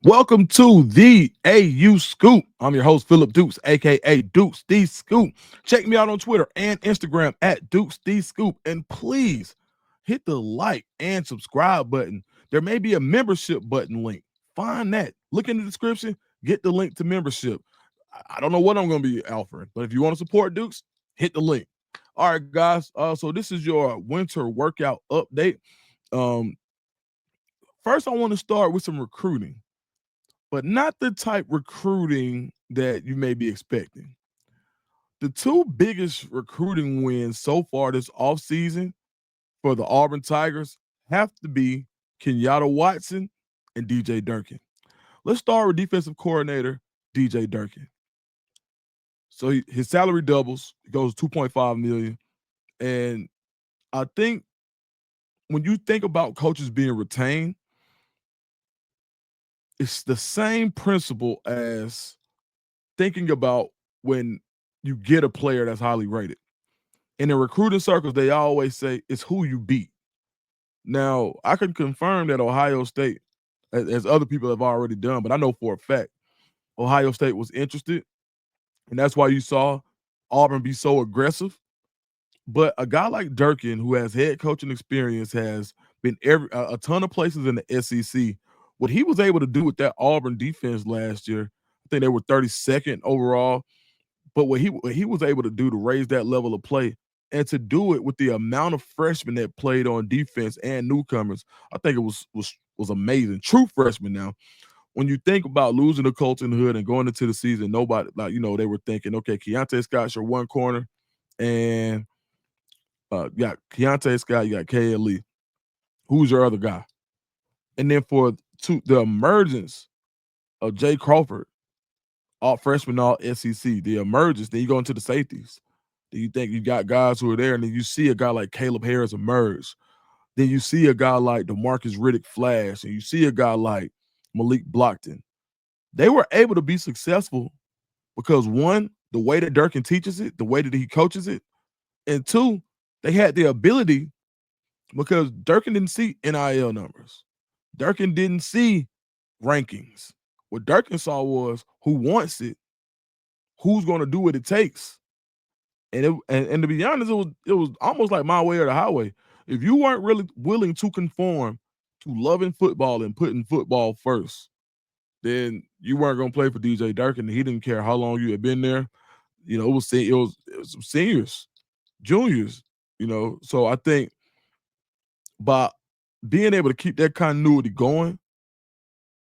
Welcome to the AU Scoop. I'm your host, Philip Deuce, aka Deuce D Scoop. Check me out on Twitter and Instagram at Deuce D Scoop. And please hit the like and subscribe button. There may be a membership button link. Find that. Look in the description, get the link to membership. I don't know what I'm going to be offering, but if you want to support Dukes, hit the link. All right, guys. So this is your winter workout update. Um, First, I want to start with some recruiting, but not the type recruiting that you may be expecting. The two biggest recruiting wins so far this offseason for the Auburn Tigers have to be Kenyatta Watson and DJ Durkin. Let's start with defensive coordinator DJ Durkin. So his salary doubles, it goes 2.5 million. And I think when you think about coaches being retained, it's the same principle as thinking about when you get a player that's highly rated. In the recruiting circles, they always say it's who you beat. Now, I can confirm that Ohio State, as other people have already done, but I know for a fact Ohio State was interested, and that's why you saw Auburn be so aggressive. But a guy like Durkin, who has head coaching experience, has been a ton of places in the SEC. What he was able to do with that Auburn defense last year, I think they were 32nd overall. But what he was able to do to raise that level of play and to do it with the amount of freshmen that played on defense and newcomers, I think it was amazing. True freshmen now. When you think about losing the Colton Hood and going into the season, nobody they were thinking, okay, Keontae Scott's your one corner, and you got Keontae Scott, you got K.L. Lee. Who's your other guy? And then the emergence of Jay Crawford, all freshman, all SEC, the emergence, then you go into the safeties. Then you think you got guys who are there, and then you see a guy like Caleb Harris emerge. Then you see a guy like DeMarcus Riddick flash, and you see a guy like Malik Blockton. They were able to be successful because, one, the way that Durkin teaches it, the way that he coaches it, and two, they had the ability because Durkin didn't see NIL numbers. Durkin didn't see rankings. What Durkin saw was who wants it, who's going to do what it takes. And to be honest, it was almost like my way or the highway. If you weren't really willing to conform to loving football and putting football first, then you weren't going to play for DJ Durkin. He didn't care how long you had been there. It was seniors, juniors. So I think by being able to keep that continuity going,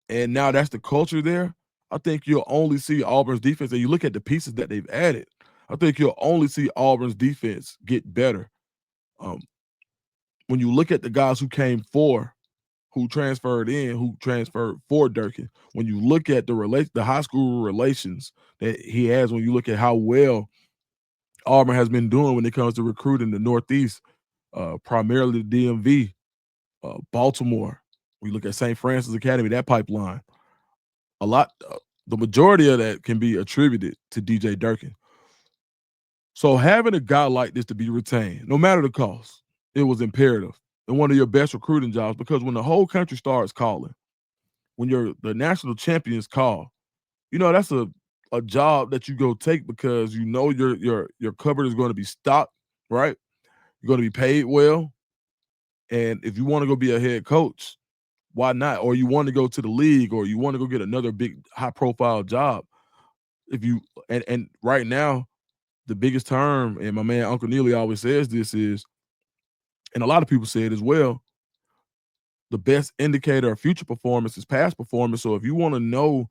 and now that's the culture there, I think you'll only see Auburn's defense, and you look at the pieces that they've added, I think you'll only see Auburn's defense get better. Um, when you look at the guys who came who transferred who transferred for Durkin, when you look at the high school relations that he has, when you look at how well Auburn has been doing when it comes to recruiting the Northeast, primarily the DMV, Baltimore. We look at St. Francis Academy, that pipeline. The majority of that can be attributed to DJ Durkin. So having a guy like this to be retained, no matter the cost, it was imperative and one of your best recruiting jobs, because when the whole country starts calling, when the national champions call, that's a job that you go take because your cupboard is going to be stocked, right? You're going to be paid well, and if you want to go be a head coach, why not? Or you want to go to the league, or you want to go get another big high profile job. If you and right now, the biggest term, and my man Uncle Neely always says this is, and a lot of people say it as well, the best indicator of future performance is past performance. So if you want to know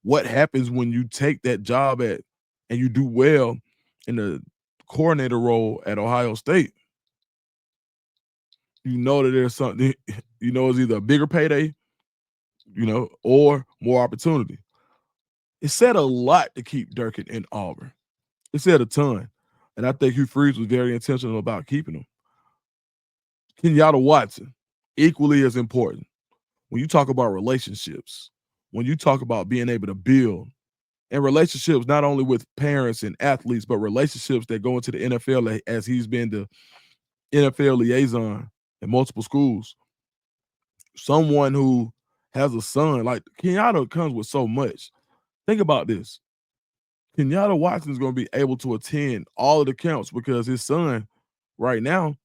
what happens when you take that job and you do well in the coordinator role at Ohio State, you know that there's something, it's either a bigger payday, or more opportunity. It said a lot to keep Durkin in Auburn. It said a ton. And I think Hugh Freeze was very intentional about keeping him. Kenyatta Watson, equally as important. When you talk about relationships, when you talk about being able to build, and relationships not only with parents and athletes, but relationships that go into the NFL, as he's been the NFL liaison in multiple schools. Someone who has a son. Like Kenyatta comes with so much. Think about this. Kenyatta Watson is going to be able to attend all of the camps because his son, right now,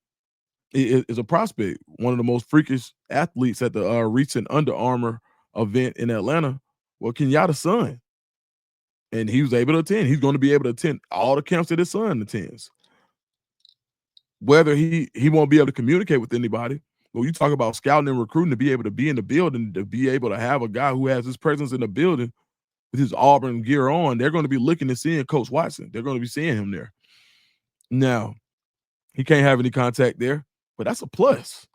is a prospect, one of the most freakish athletes at the recent Under Armour event in Atlanta. Well, Kenyatta's son, and he was able to attend. He's going to be able to attend all the camps that his son attends. Whether he won't be able to communicate with anybody, but you talk about scouting and recruiting to be able to be in the building, to be able to have a guy who has his presence in the building with his Auburn gear on, they're going to be looking and seeing Coach Watson. They're going to be seeing him there. Now, he can't have any contact there, but that's a plus.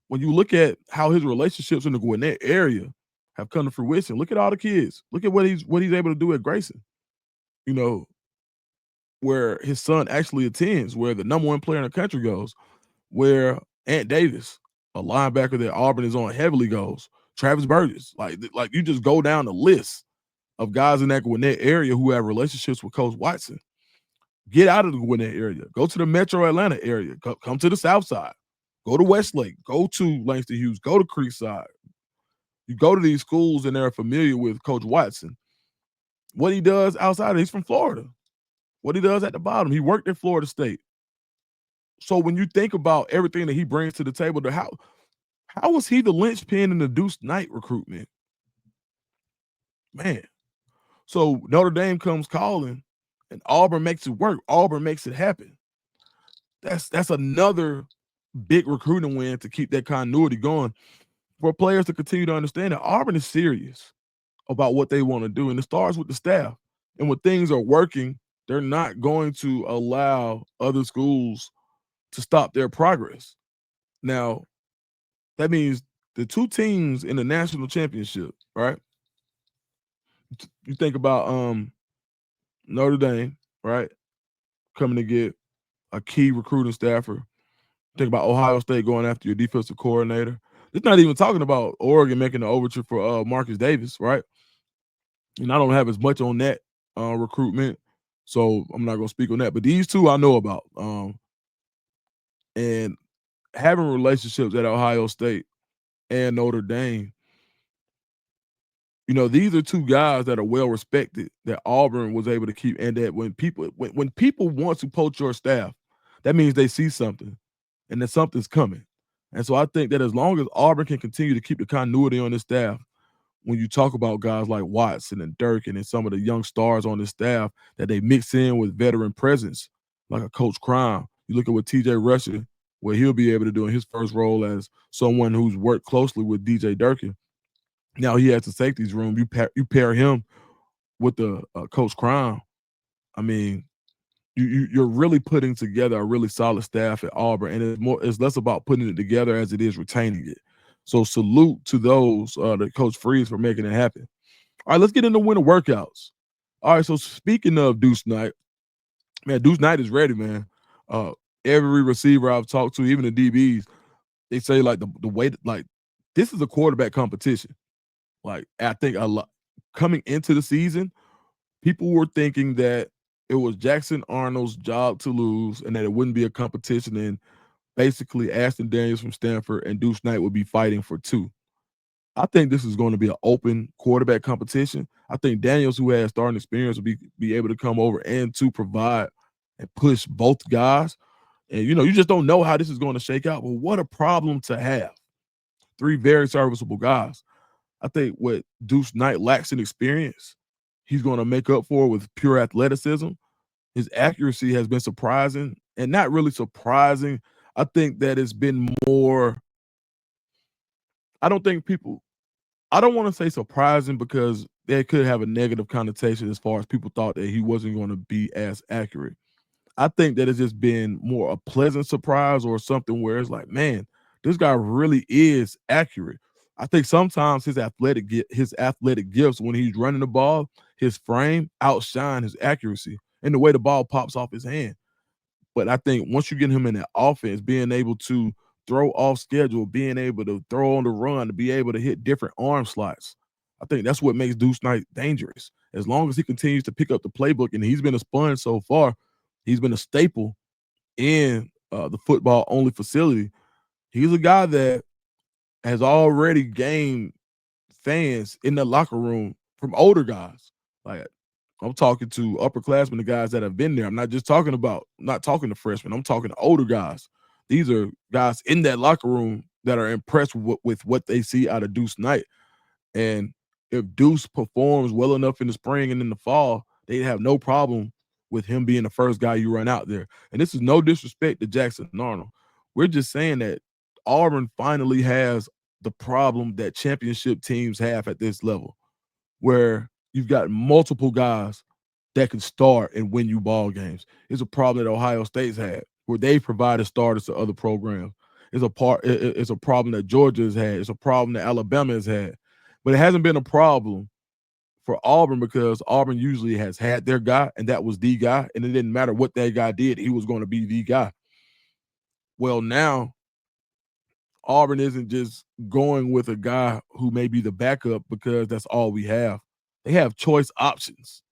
When you look at how his relationships in the Gwinnett area have come to fruition, look at all the kids. Look at what he's able to do at Grayson. You know, where his son actually attends, where the number one player in the country goes, where Ant Davis, a linebacker that Auburn is on heavily, goes. Travis Burgess, like you just go down the list of guys in that Gwinnett area who have relationships with Coach Watson. Get out of the Gwinnett area. Go to the Metro Atlanta area. Come to the South Side. Go to Westlake. Go to Langston Hughes. Go to Creekside. You go to these schools and they're familiar with Coach Watson. What he does outside of, he's from Florida. What he does at the bottom, he worked at Florida State. So when you think about everything that he brings to the table, how was he the linchpin in the Deuce Knight recruitment? Man. So Notre Dame comes calling and Auburn makes it work. Auburn makes it happen. That's another big recruiting win to keep that continuity going for players to continue to understand that Auburn is serious about what they want to do. And it starts with the staff. And when things are working, they're not going to allow other schools to stop their progress. Now, that means the two teams in the national championship, right? You think about Notre Dame, right? Coming to get a key recruiting staffer. Think about Ohio State going after your defensive coordinator. It's not even talking about Oregon making the overture for Marcus Davis, right? And I don't have as much on that recruitment, so I'm not going to speak on that. But these two I know about. And having relationships at Ohio State and Notre Dame, you know, these are two guys that are well respected that Auburn was able to keep, and that when people want to poach your staff, that means they see something and that something's coming. And so I think that as long as Auburn can continue to keep the continuity on this staff, when you talk about guys like Watson and Durkin and some of the young stars on this staff, that they mix in with veteran presence, like a Coach Crown. You look at what TJ Rusher, what he'll be able to do in his first role as someone who's worked closely with DJ Durkin. Now he has the safeties room. You pair him with the Coach Crown. I mean, you're really putting together a really solid staff at Auburn, and it's less about putting it together as it is retaining it. So salute to those the Coach Freeze for making it happen. All right, let's get into winter workouts. All right, so speaking of Deuce Knight, man, Deuce Knight is ready, man. Every receiver I've talked to, even the DBs, they say like the way like this is a quarterback competition. Like I think a lot coming into the season, people were thinking that it was Jackson Arnold's job to lose and that it wouldn't be a competition, and basically Ashton Daniels from Stanford and Deuce Knight would be fighting for two. I think this is going to be an open quarterback competition. I think Daniels, who has starting experience, will be able to come over and to provide and push both guys. And you just don't know how this is going to shake out. But what a problem to have. Three very serviceable guys. I think what Deuce Knight lacks in experience, he's going to make up for with pure athleticism. His accuracy has been surprising, and not really surprising. I think that it's been more. I don't want to say surprising because that could have a negative connotation as far as people thought that he wasn't going to be as accurate. I think that it's just been more a pleasant surprise or something where it's like, man, this guy really is accurate. I think sometimes his athletic gifts when he's running the ball, his frame outshine his accuracy and the way the ball pops off his hand. But I think once you get him in that offense, being able to throw off schedule, being able to throw on the run, to be able to hit different arm slots, I think that's what makes Deuce Knight dangerous. As long as he continues to pick up the playbook, and he's been a sponge so far, he's been a staple in the football-only facility. He's a guy that has already gained fans in the locker room from older guys. Like I'm talking to upperclassmen, the guys that have been there. I'm not just talking about, not talking to freshmen. I'm talking to older guys. These are guys in that locker room that are impressed with what they see out of Deuce Knight. And if Deuce performs well enough in the spring and in the fall, they'd have no problem with him being the first guy you run out there. And this is no disrespect to Jackson Arnold. We're just saying that Auburn finally has the problem that championship teams have at this level, where you've got multiple guys that can start and win you ball games. It's a problem that Ohio State's had, where they provided starters to other programs. It's a problem that Georgia has had. It's a problem that Alabama has had. But it hasn't been a problem for Auburn because Auburn usually has had their guy, and that was the guy, and it didn't matter what that guy did, he was going to be the guy. Well, now Auburn isn't just going with a guy who may be the backup because that's all we have. They have choice options.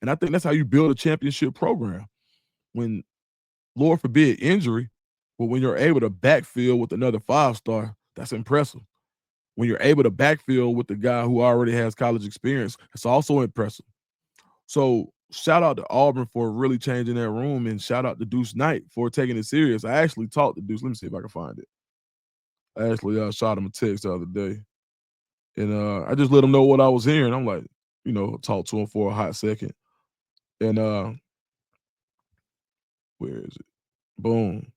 And I think that's how you build a championship program. When, Lord forbid, injury, but when you're able to backfill with another 5-star, that's impressive. When you're able to backfill with the guy who already has college experience, it's also impressive. So shout out to Auburn for really changing that room, and shout out to Deuce Knight for taking it serious. I actually talked to Deuce. Let me see if I can find it. I actually shot him a text the other day, and I just let him know what I was hearing. I'm like, talked to him for a hot second, and where is it? Boom.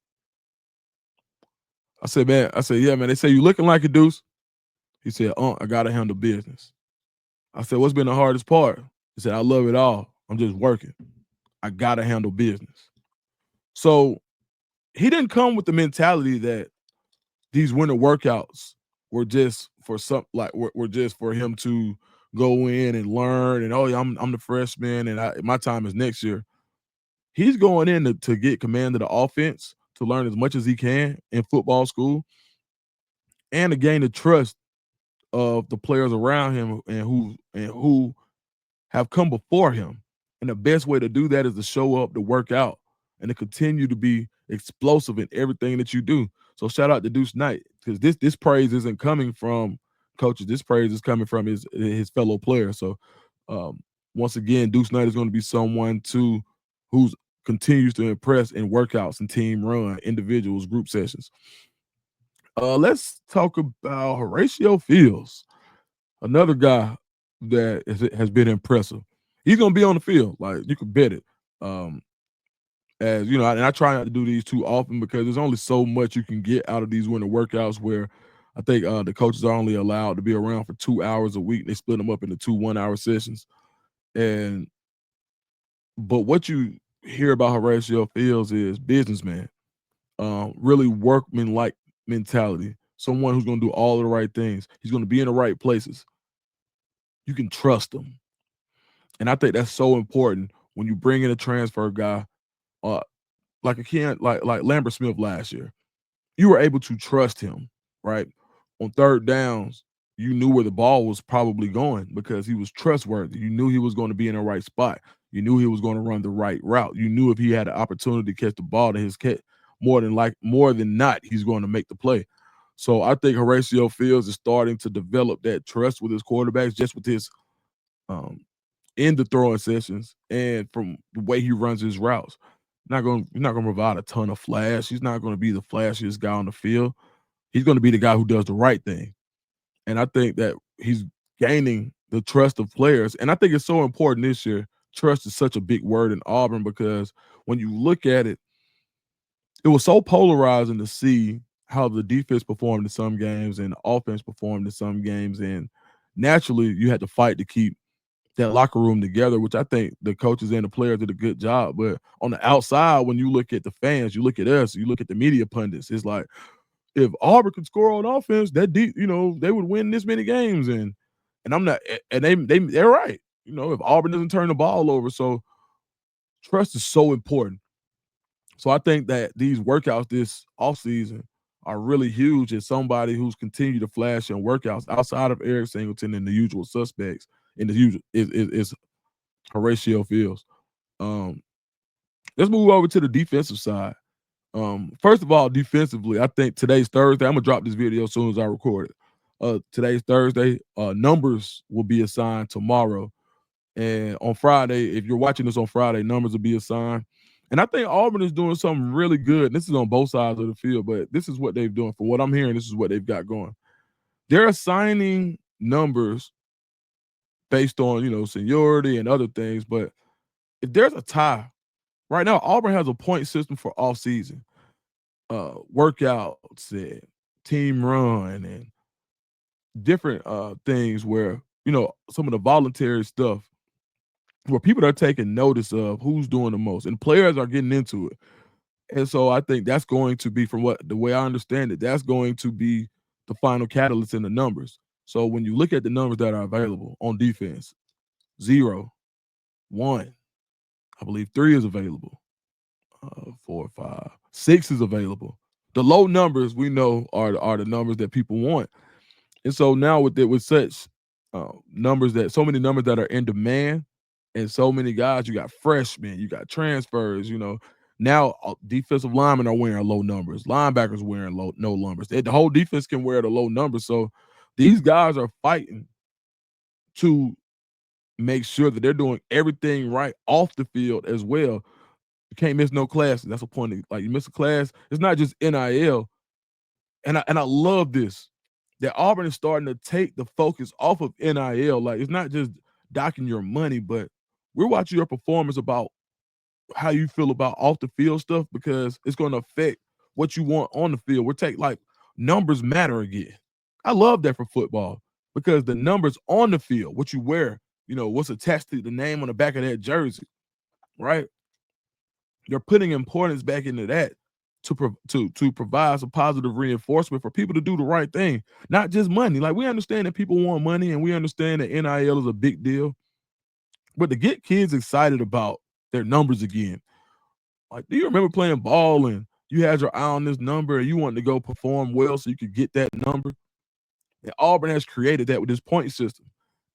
I said, man, yeah, man. They say you looking like a Deuce. He said, I gotta handle business. I said, what's been the hardest part? He said, I love it all. I'm just working. I gotta handle business. So he didn't come with the mentality that these winter workouts were just for were just for him to go in and learn and, oh yeah, I'm the freshman and my time is next year. He's going in to get command of the offense, to learn as much as he can in football school, and to gain the trust of the players around him and who have come before him. And the best way to do that is to show up, to work out, and to continue to be explosive in everything that you do. So shout out to Deuce Knight, because this praise isn't coming from coaches. This praise is coming from his fellow players. So um, once again, Deuce Knight is going to be someone too who's continues to impress in workouts and team run, individuals, group sessions. Let's talk about Horatio Fields, another guy that has been impressive. He's gonna be on the field, like you can bet it. Um, as you know, and I try not to do these too often because there's only so much you can get out of these winter workouts. Where I think the coaches are only allowed to be around for 2 hours a week. They split them up into 2 1-hour sessions. And but what you hear about Horatio Fields is businessman, really workman-like mentality. Someone who's gonna do all of the right things. He's gonna be in the right places. You can trust him. And I think that's so important when you bring in a transfer guy, uh, like a kid, like Lambert Smith last year. You were able to trust him, right? On third downs, you knew where the ball was probably going because he was trustworthy. You knew he was going to be in the right spot. You knew he was going to run the right route. You knew if he had an opportunity to catch the ball to his catch, more than not, he's going to make the play. So I think Horatio Fields is starting to develop that trust with his quarterbacks, just with his um, in the throwing sessions and from the way he runs his routes. He's not gonna provide a ton of flash. He's not gonna be the flashiest guy on the field. He's gonna be the guy who does the right thing. And I think that he's gaining the trust of players. And I think it's so important this year. Trust is such a big word in Auburn because when you look at it, it was so polarizing to see how the defense performed in some games and the offense performed in some games. And naturally, you had to fight to keep that locker room together, which I think the coaches and the players did a good job. But on the outside, when you look at the fans, you look at us, you look at the media pundits, it's like if Auburn could score on offense, they would win this many games. And I'm not, and they're right. If Auburn doesn't turn the ball over, so trust is so important. So I think that these workouts this offseason are really huge as somebody who's continued to flash in workouts outside of Eric Singleton and the usual suspects. And the usual is Horatio Fields. Um, let's move over to the defensive side. First of all, defensively, I think today's Thursday. I'm gonna drop this video as soon as I record it. Today's Thursday. Numbers will be assigned tomorrow. And on Friday, if you're watching this on Friday, numbers will be assigned. And I think Auburn is doing something really good. This is on both sides of the field, but this is what they've doing. From what I'm hearing, this is what they've got going. They're assigning numbers based on, seniority and other things. But if there's a tie, right now, Auburn has a point system for off season, workouts and team run and different things where, some of the voluntary stuff where people are taking notice of who's doing the most and players are getting into it. And so I think that's going to be, from what the way I understand it, that's going to be the final catalyst in the numbers. So when you look at the numbers that are available on defense, 0, 1, I believe 3 is available, 4, 5, 6 is available. The low numbers we know are the numbers that people want. And so now with such numbers, that so many numbers that are in demand, and so many guys, you got freshmen, you got transfers, now defensive linemen are wearing low numbers, linebackers wearing no numbers. The whole defense can wear the low numbers. So these guys are fighting to make sure that they're doing everything right off the field as well. You can't miss no classes. That's the point. Like, you miss a class, it's not just NIL. And I love this, that Auburn is starting to take the focus off of NIL. Like, it's not just docking your money, but we're watching your performance about how you feel about off the field stuff, because it's going to affect what you want on the field. We're taking, like, numbers matter again. I love that for football, because the numbers on the field, what you wear, what's attached to the name on the back of that jersey, right? You're putting importance back into that to provide some positive reinforcement for people to do the right thing, not just money. Like, we understand that people want money, and we understand that NIL is a big deal, but to get kids excited about their numbers again. Like, do you remember playing ball and you had your eye on this number and you wanted to go perform well so you could get that number? And Auburn has created that with this point system,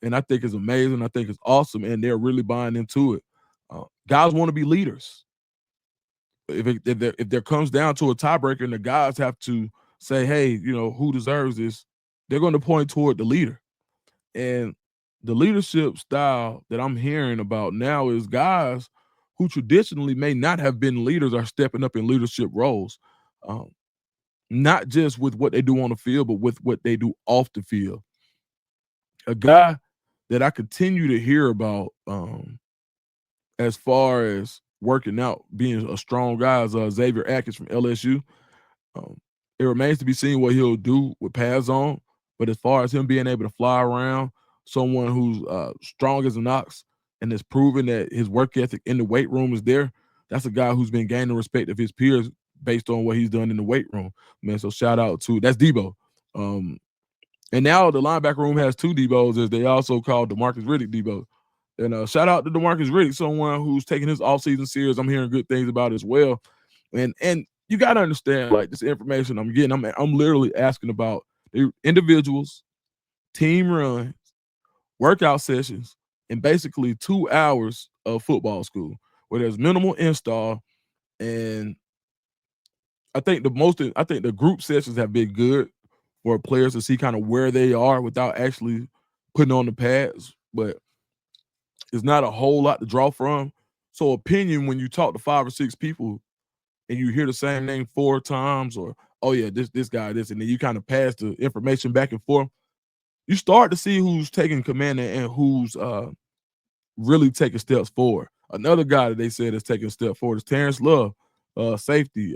and I think it's amazing. I think it's awesome, and they're really buying into it. Guys want to be leaders. If there comes down to a tiebreaker and the guys have to say, hey, who deserves this, they're going to point toward the leader. And the leadership style that I'm hearing about now is guys who traditionally may not have been leaders are stepping up in leadership roles, not just with what they do on the field, but with what they do off the field. A guy that I continue to hear about, as far as working out, being a strong guy, is Xavier Atkins from LSU. It remains to be seen what he'll do with pads on, but as far as him being able to fly around, someone who's strong as an ox and has proven that his work ethic in the weight room is there, that's a guy who's been gaining respect of his peers based on what he's done in the weight room. Man, so shout out to, that's Debo. And now the linebacker room has 2 Debos, as they also call DeMarcus Riddick Debo. And shout out to DeMarcus Riddick, someone who's taking his offseason serious. I'm hearing good things about as well. And you got to understand, like, this information I'm getting, I'm literally asking about the individuals, team runs, workout sessions, and basically 2 hours of football school where there's minimal install. And I think the group sessions have been good for players to see kind of where they are without actually putting on the pads, but it's not a whole lot to draw from. So opinion, when you talk to 5 or 6 people and you hear the same name 4 times, or, oh yeah, this guy, this, and then you kind of pass the information back and forth, you start to see who's taking command and who's really taking steps forward. Another guy that they said is taking a step forward is Terrence Love, safety.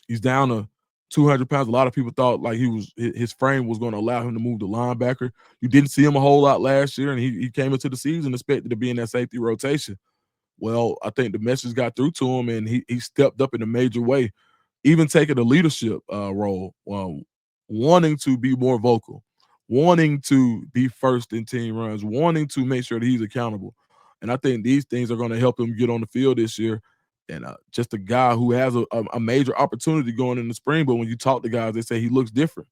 He's down to 200 pounds. A lot of people thought like his frame was going to allow him to move the linebacker. You didn't see him a whole lot last year, and he came into the season expected to be in that safety rotation. Well, I think the message got through to him, and he stepped up in a major way, even taking a leadership role, wanting to be more vocal, wanting to be first in team runs, wanting to make sure that he's accountable. And I think these things are going to help him get on the field this year. And just a guy who has a major opportunity going in the spring. But when you talk to guys, they say he looks different.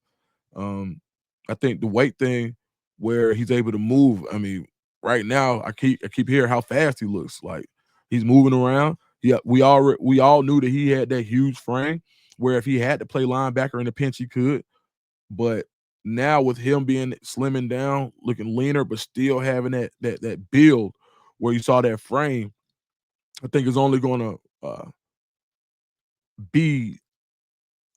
I think the weight thing, where he's able to move. I mean, right now, I keep hearing how fast he looks. Like, he's moving around. Yeah, we all knew that he had that huge frame, where if he had to play linebacker in a pinch, he could. But now with him being slimming down, looking leaner, but still having that build where you saw that frame, I think is only going to be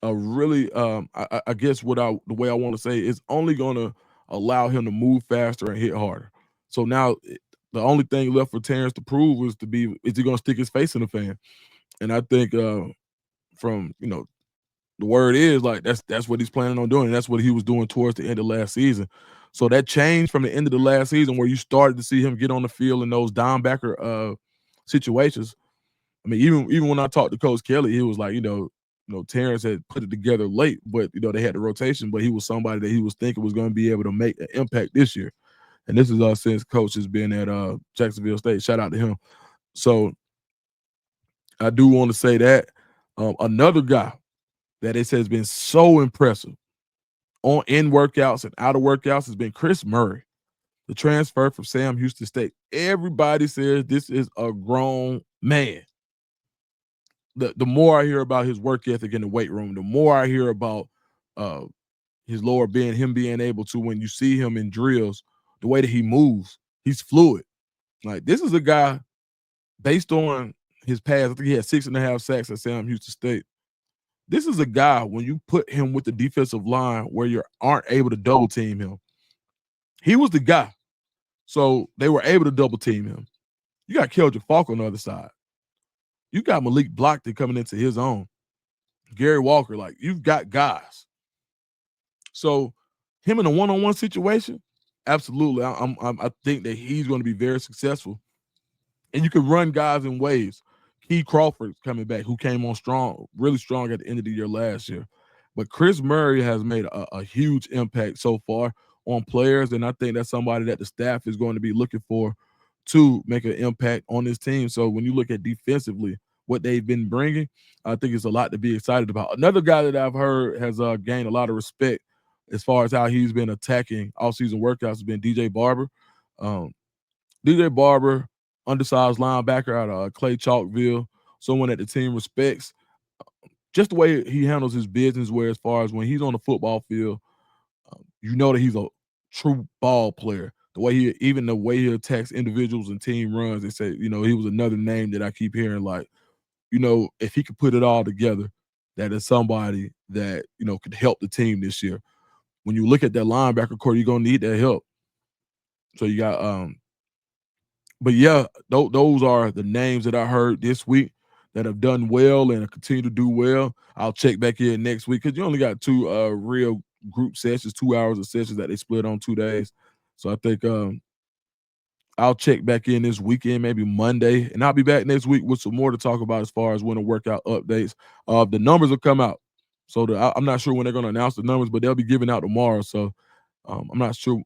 a really I guess the way I want to say is only going to allow him to move faster and hit harder. So now the only thing left for Terrence to prove is he going to stick his face in the fan? And I think from the word is like that's what he's planning on doing. And that's what he was doing towards the end of last season. So that changed from the end of the last season where you started to see him get on the field in those down backer situations. I mean, even when I talked to Coach Kelly, he was like, Terrence had put it together late, but they had the rotation, but he was somebody that he was thinking was going to be able to make an impact this year. And this is since Coach has been at Jacksonville State. Shout out to him. So I do want to say that another guy that it has been so impressive in workouts and out of workouts has been Chris Murray, the transfer from Sam Houston State. Everybody says this is a grown man. The more I hear about his work ethic in the weight room, the more I hear about his lower being, him being able to, when you see him in drills, the way that he moves, he's fluid. Like, this is a guy, based on his past, I think he had 6.5 sacks at Sam Houston State. This is a guy, when you put him with the defensive line where you aren't able to double team him, he was the guy. So they were able to double team him. You got Keldrick Falk on the other side. You got Malik Blockton coming into his own. Gary Walker, like, you've got guys. So him in a one-on-one situation, absolutely. I think that he's going to be very successful. And you can run guys in waves. Key Crawford's coming back, who came on strong, really strong at the end of the year last year. But Chris Murray has made a huge impact so far on players, and I think that's somebody that the staff is going to be looking for to make an impact on this team. So when you look at defensively, what they've been bringing, I think it's a lot to be excited about. Another guy that I've heard has gained a lot of respect as far as how he's been attacking off-season workouts has been DJ Barber. DJ Barber, undersized linebacker out of Clay Chalkville, someone that the team respects. Just the way he handles his business, where as far as when he's on the football field, you know that he's a true ball player. The way he attacks individuals and team runs, they say, he was another name that I keep hearing, like, if he could put it all together, that is somebody that, could help the team this year. When you look at that linebacker core, you're going to need that help. So you got, but yeah, those are the names that I heard this week that have done well and continue to do well. I'll check back in next week because you only got 2 real group sessions, 2 hours of sessions that they split on 2 days. So I think I'll check back in this weekend, maybe Monday, and I'll be back next week with some more to talk about as far as winter workout updates. The numbers will come out. So I'm not sure when they're going to announce the numbers, but they'll be giving out tomorrow. So I'm not sure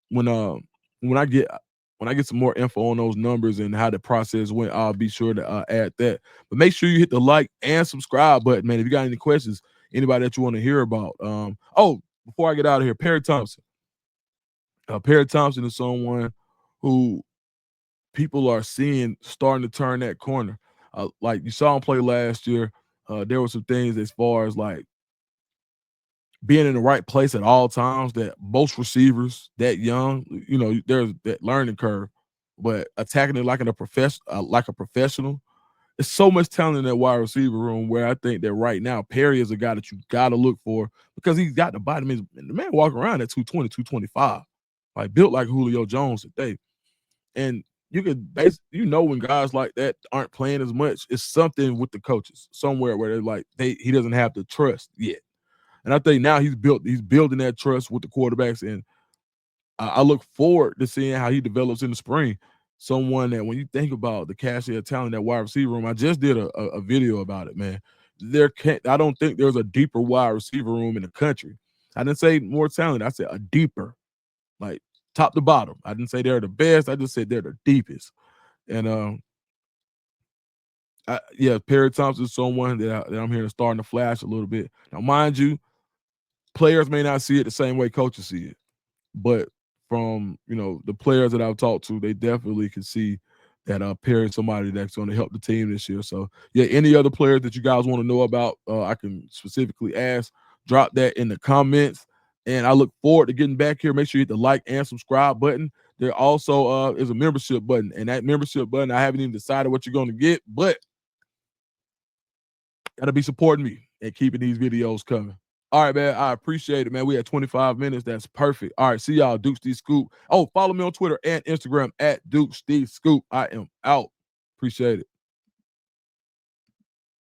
when I get some more info on those numbers and how the process went, I'll be sure to add that. But make sure you hit the like and subscribe button, man. If you got any questions, anybody that you want to hear about. Before I get out of here, Perry Thompson. Perry Thompson is someone who people are seeing starting to turn that corner. Like you saw him play last year. There were some things as far as like being in the right place at all times that most receivers that young, there's that learning curve, but attacking it like a professional. There's so much talent in that wide receiver room where I think that right now Perry is a guy that you got to look for because he's got the body. The man walking around at 220, 225, like built like Julio Jones today. And you could when guys like that aren't playing as much, it's something with the coaches somewhere where they're like he doesn't have the trust yet. And I think now he's building that trust with the quarterbacks, and I look forward to seeing how he develops in the spring. Someone that when you think about the cachet of talent that wide receiver room, I just did a video about it, man. I don't think there's a deeper wide receiver room in the country. I didn't say more talent. I said a deeper, like top to bottom. I didn't say they're the best. I just said they're the deepest. And Perry Thompson is someone that I'm hearing starting to flash a little bit. Now, mind you, players may not see it the same way coaches see it, but from the players that I've talked to, they definitely can see that Perry is somebody that's going to help the team this year. So any other players that you guys want to know about, I can specifically ask. Drop that in the comments, And I look forward to getting back here. Make sure you hit the like and subscribe button. There also is a membership button. And that membership button, I haven't even decided what you're going to get, but gotta be supporting me and keeping these videos coming. All right, man. I appreciate it, man. We had 25 minutes. That's perfect. All right, see y'all. Deuce D Scoop. Oh, follow me on Twitter and Instagram at Deuce D Scoop. I am out. Appreciate it.